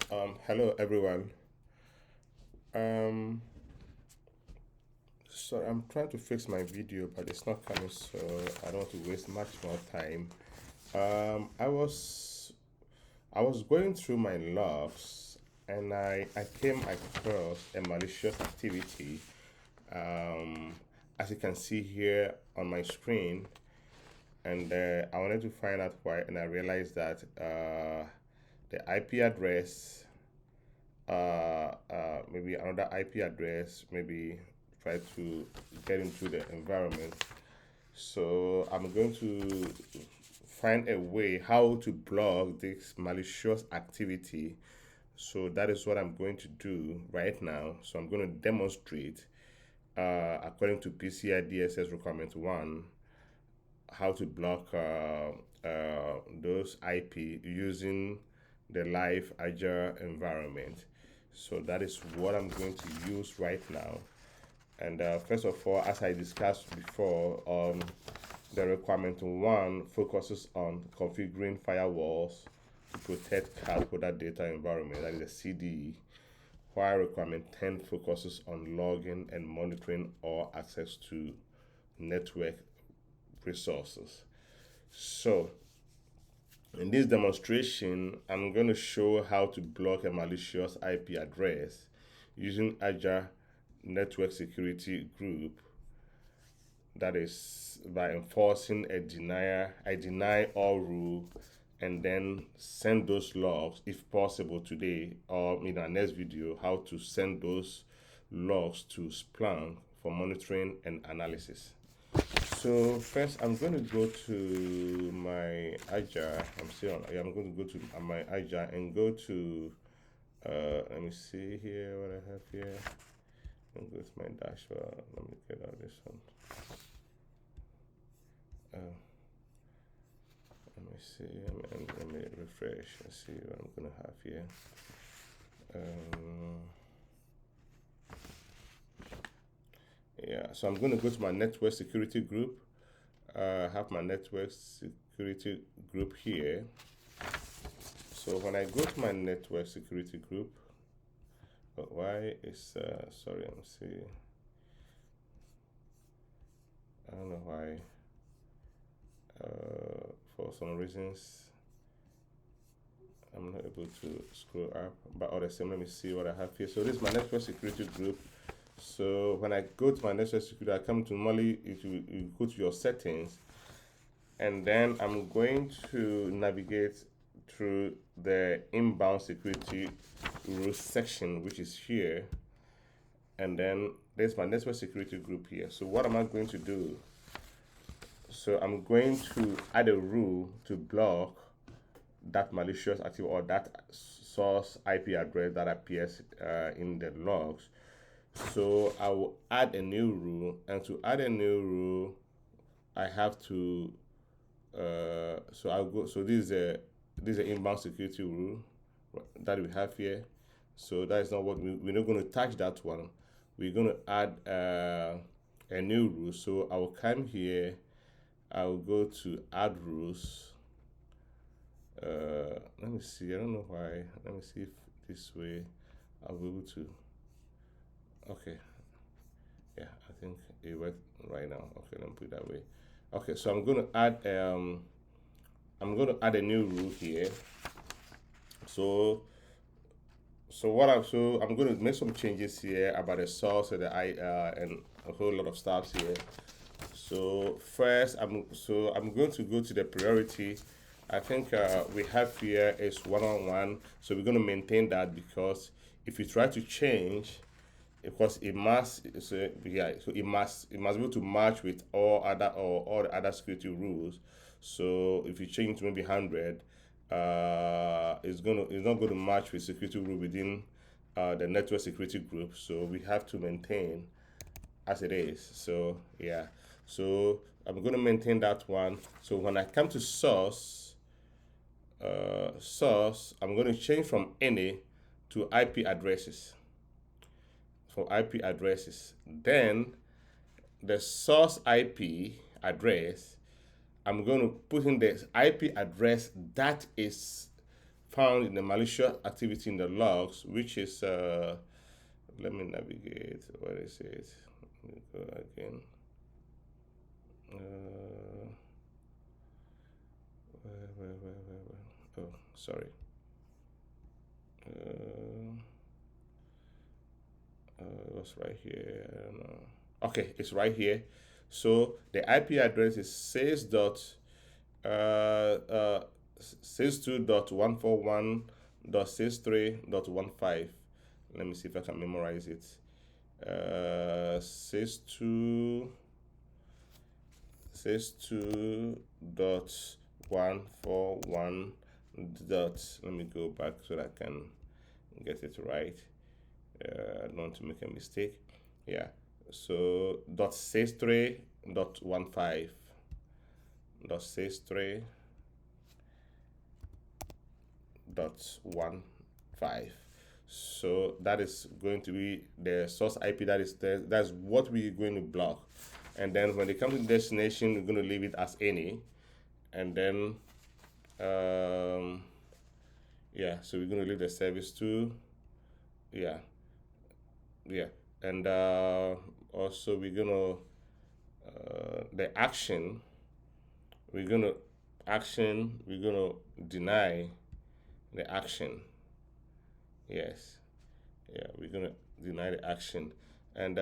Hello everyone. Um, so I'm trying to fix my video, but it's not coming, so I don't want to waste much more time. Um, I was I was going through my logs, and I came across a malicious activity. Um, as you can see here on my screen, and I wanted to find out why, and I realized that the IP address maybe another IP address, maybe try to get into the environment. So I'm going to find a way how to block this malicious activity. So that is what I'm going to do right now. So I'm going to demonstrate, according to PCI DSS requirement 1, how to block those IP using the live Azure environment. So that is what I'm going to use right now. And first of all, as I discussed before, the requirement 1 focuses on configuring firewalls to protect cloud data environment, that is the CDE, while requirement 10 focuses on logging and monitoring all access to network resources. So, in this demonstration, I'm going to show how to block a malicious IP address using Azure Network Security Group, that is by enforcing a deny all rule, and then send those logs if possible today, or in our next video how to send those logs to Splunk for monitoring and analysis. So first, I'm going to go to my Azure. I'm still on. Yeah, I'm going to go to my Azure and go to. Let me see here what I have here. And go to my dashboard. Let me get out this one. Uh, let me see. Let me refresh and see what I'm going to have here. Um, yeah, so I'm going to go to my network security group. I have my network security group here. So when I go to my network security group, but why is sorry, I'm see. I don't know why. For some reasons, I'm not able to scroll up. But all the same, let me see what I have here. So this is my network security group. So when I go to my network security, I come to normally you go to your settings, and then I'm going to navigate through the inbound security rules section, which is here, and then there's my network security group here. So what am I going to do? So I'm going to add a rule to block that malicious activity or that source IP address that appears in the logs. So I will add a new rule, and to add a new rule, I have to. So I'll go. So this is an inbound security rule that we have here. So that is not what we're not going to touch that one. We're going to add a new rule. So I will come here. I will go to add rules. Let me see. I don't know why. Let me see if this way I'll be able to. Okay. Yeah, I think it worked right now. Okay, let me put it that way. Okay, so I'm going to add a new rule here. So I'm going to make some changes here about the source and the I and a whole lot of stuff here. So first, I'm going to go to the priority. I think we have here is 1-on-1. So we're going to maintain that, because if you try to change, because it must so yeah, so it must be able to match with all the other security rules. So if you change to maybe 100, it's not going to match with security rule within the network security group. So we have to maintain as it is. So yeah, so I'm going to maintain that one. So when I come to source, I'm going to change from any to IP addresses. For IP addresses, then the source IP address, I'm going to put in the IP address that is found in the malicious activity in the logs, which is let me navigate. Where is it? Let me go again. Where? Oh, sorry. It was right here. I don't know. Okay, it's right here. So the IP address is 62.141.63.15. Let me see if I can memorize it. 62.141. Let me go back so that I can get it right. I don't want to make a mistake. Yeah. So dot 63.15. Dot 63.15. So that is going to be the source IP that is there. That's what we're going to block. And then when they come to the destination, we're going to leave it as any. And then, yeah, so we're going to leave the service to, yeah, and also we're going to the action, we're going to deny the action. Yes, yeah, we're going to deny the action, and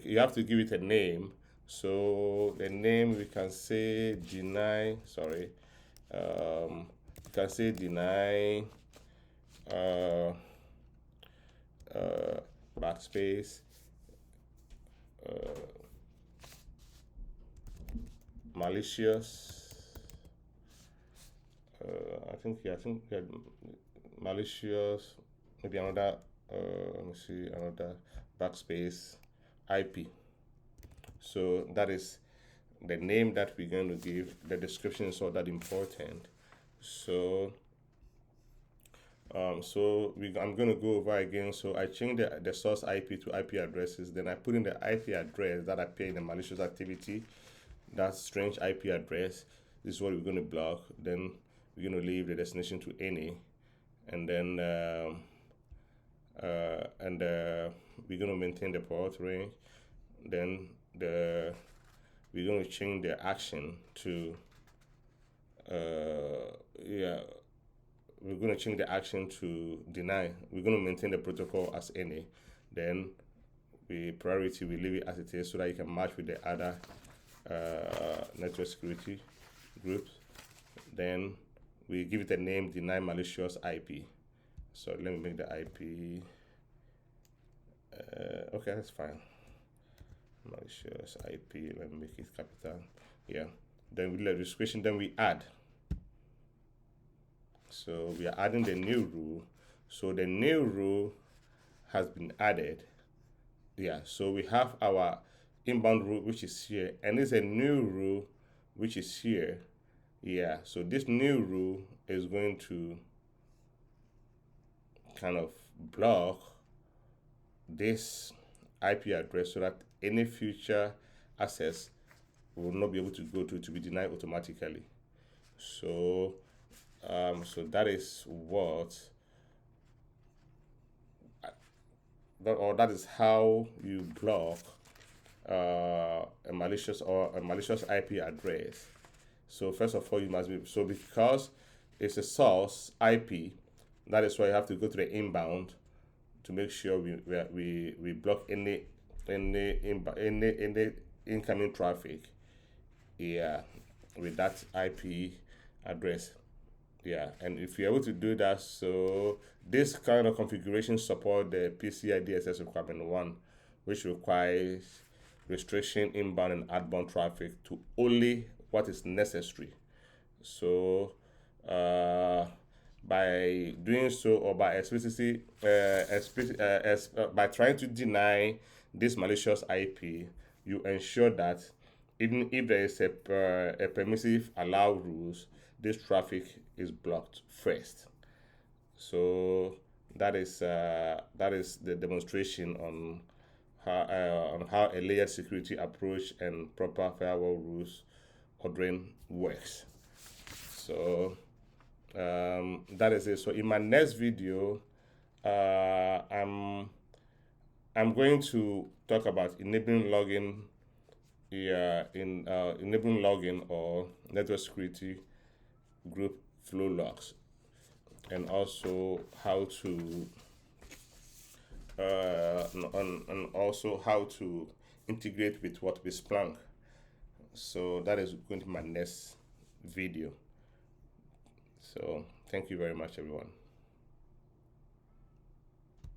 you have to give it a name. So the name, we can say deny, sorry, you can say deny backspace malicious. I think malicious. Maybe another. Let me see, another backspace IP. So that is the name that we're going to give. The description is all that important. So I'm going to go over again. So I changed the source IP to IP addresses. Then I put in the IP address that appear in the malicious activity. That strange IP address. This is what we're going to block. Then we're going to leave the destination to any, and then we're going to maintain the port range. Then we're going to change the action to we're going to change the action to deny. We're going to maintain the protocol as any. Then we leave it as it is so that you can match with the other network security groups. Then we give it a name, deny malicious IP. So let me make the IP. Okay, that's fine. Malicious IP. Let me make it capital. Yeah. Then we let description. Then we add. So we are adding the new rule. So the new rule has been added. Yeah. So we have our inbound rule, which is here, and there's a new rule, which is here. Yeah. So this new rule is going to kind of block this IP address so that any future access will not be able to go to be denied automatically. So that is what that is how you block a malicious IP address. So first of all, you must be because it's a source IP. That is why you have to go to the inbound to make sure we block any incoming traffic. Yeah, with that IP address. Yeah, and if you're able to do that, so this kind of configuration support the PCI DSS requirement 1, which requires restriction inbound and outbound traffic to only what is necessary. So by doing so, or by explicitly by trying to deny this malicious IP, you ensure that even if there is a permissive allow rules, this traffic is blocked first. So that is the demonstration on how a layered security approach and proper firewall rules ordering works. So That is it. So in my next video, uh, I'm I'm going to talk about enabling login, yeah, in enabling login or network security group flow logs, and also how to and also how to integrate with what with Splunk. So that is going to be my next video. So thank you very much, everyone.